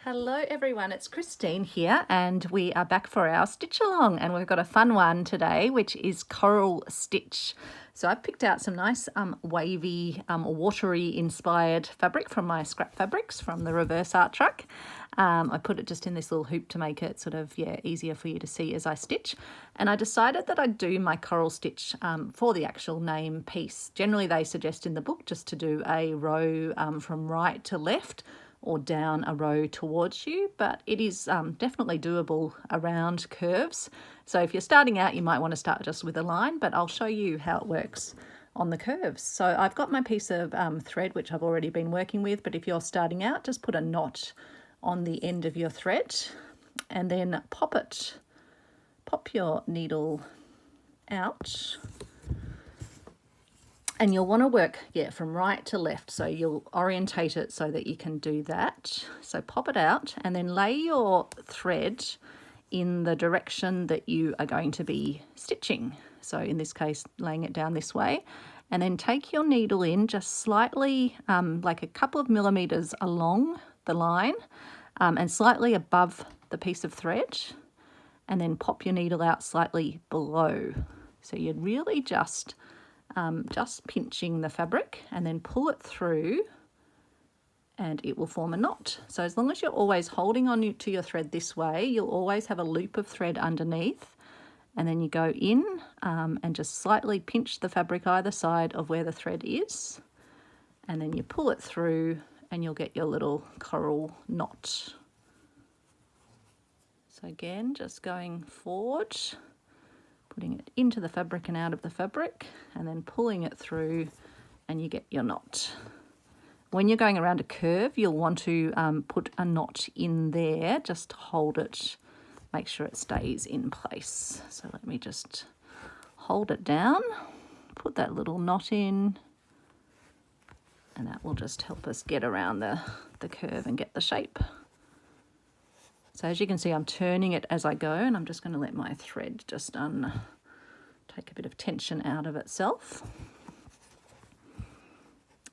Hello everyone, it's Christine here and we are back for our stitch along, and we've got a fun one today which is coral stitch. So I've picked out some nice wavy watery inspired fabric from my scrap fabrics from the reverse art truck. I put it just in this little hoop to make it sort of easier for you to see as I stitch, and I decided that I'd do my coral stitch for the actual name piece. Generally they suggest in the book just to do a row from right to left or down a row towards you, but it is definitely doable around curves. So if you're starting out, you might want to start just with a line, but I'll show you how it works on the curves. So I've got my piece of thread, which I've already been working with, but if you're starting out, just put a knot on the end of your thread and then pop your needle out. And you'll want to work, from right to left. So you'll orientate it so that you can do that. So pop it out and then lay your thread in the direction that you are going to be stitching. So in this case, laying it down this way. And then take your needle in just slightly, like a couple of millimeters along the line and slightly above the piece of thread. And then pop your needle out slightly below. So you're really just pinching the fabric and then pull it through and it will form a knot. So as long as you're always holding on to your thread this way, you'll always have a loop of thread underneath, and then you go in and just slightly pinch the fabric either side of where the thread is, and then you pull it through and you'll get your little coral knot. So again, just going forward, putting it into the fabric and out of the fabric, and then pulling it through and you get your knot. When you're going around a curve, you'll want to put a knot in there just to hold it, make sure it stays in place. So let me just hold it down, put that little knot in, and that will just help us get around the curve and get the shape. So as you can see, I'm turning it as I go, and I'm just going to let my thread just take a bit of tension out of itself.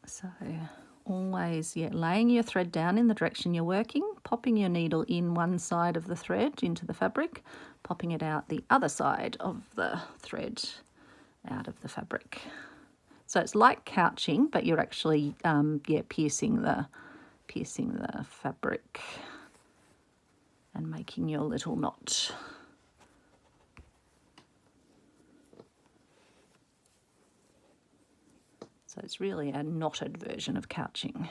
So always, laying your thread down in the direction you're working, popping your needle in one side of the thread into the fabric, popping it out the other side of the thread out of the fabric. So it's like couching, but you're actually piercing the fabric and making your little knot. So it's really a knotted version of couching.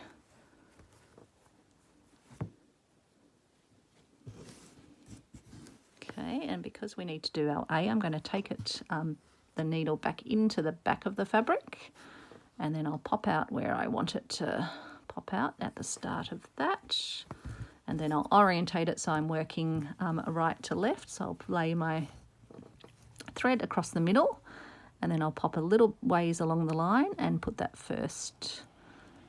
Okay, and because we need to do our A, I'm going to take it, the needle back into the back of the fabric, and then I'll pop out where I want it to pop out at the start of that. And then I'll orientate it so I'm working right to left. So I'll lay my thread across the middle, and then I'll pop a little ways along the line and put that first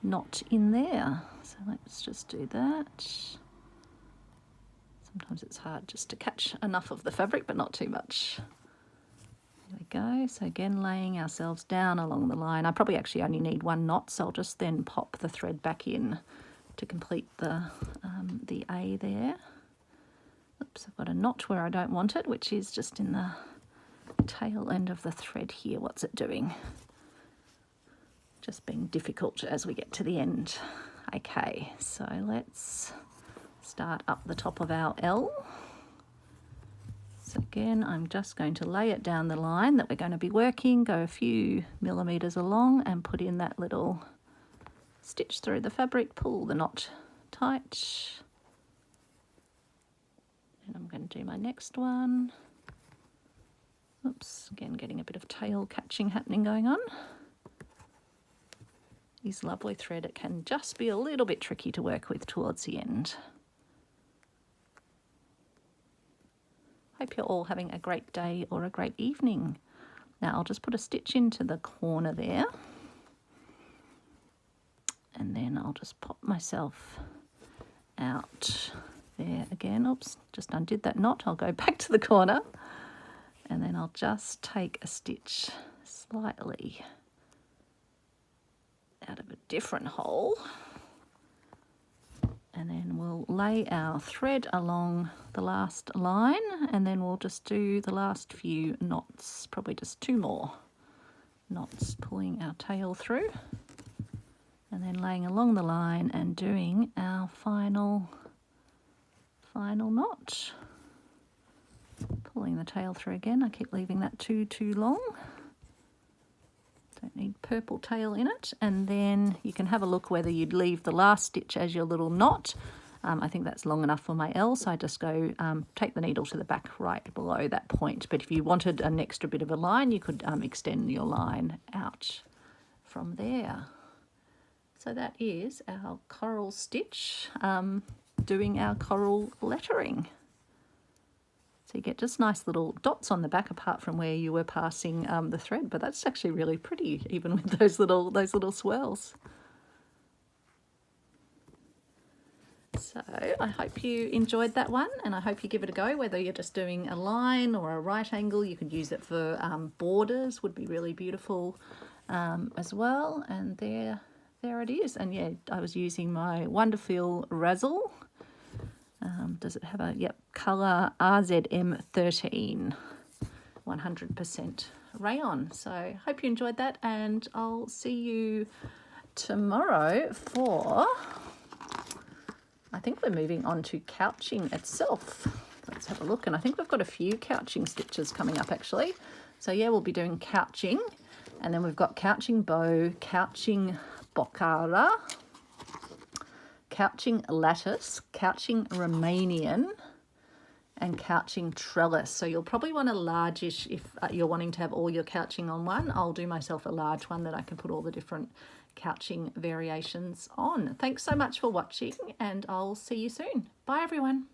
knot in there. So let's just do that. Sometimes it's hard just to catch enough of the fabric, but not too much. There we go. So again, laying ourselves down along the line. I probably actually only need one knot, so I'll just then pop the thread back in to complete the A there. Oops, I've got a knot where I don't want it, which is just in the tail end of the thread here. What's it doing? Just being difficult as we get to the end. Okay, so let's start up the top of our L. So again, I'm just going to lay it down the line that we're going to be working, go a few millimeters along and put in that little stitch through the fabric, pull the knot tight. And I'm going to do my next one. Oops, again getting a bit of tail catching happening going on. This lovely thread, it can just be a little bit tricky to work with towards the end. Hope you're all having a great day or a great evening. Now I'll just put a stitch into the corner there. And then I'll just pop myself out there again. Oops, just undid that knot. I'll go back to the corner, and then I'll just take a stitch slightly out of a different hole, and then we'll lay our thread along the last line, and then we'll just do the last few knots, probably just 2 more knots, pulling our tail through and then laying along the line and doing our final knot. Pulling the tail through again. I keep leaving that too long. Don't need purple tail in it. And then you can have a look whether you'd leave the last stitch as your little knot. I think that's long enough for my L, so I just go take the needle to the back right below that point. But if you wanted an extra bit of a line, you could extend your line out from there. So that is our coral stitch, doing our coral lettering. So you get just nice little dots on the back apart from where you were passing the thread, but that's actually really pretty, even with those little swirls. So I hope you enjoyed that one, and I hope you give it a go, whether you're just doing a line or a right angle. You could use it for borders, would be really beautiful as well. And there it is. And yeah, I was using my wonderful Razzle. Does it have a, yep, colour RZM13, 100% rayon. So hope you enjoyed that, and I'll see you tomorrow for, I think we're moving on to couching itself. Let's have a look, and I think we've got a few couching stitches coming up actually. So yeah, we'll be doing couching, and then we've got couching bow, couching bocara, couching lattice, couching Romanian, and couching trellis. So you'll probably want a largish if you're wanting to have all your couching on one. I'll do myself a large one that I can put all the different couching variations on. Thanks so much for watching, and I'll see you soon. Bye everyone.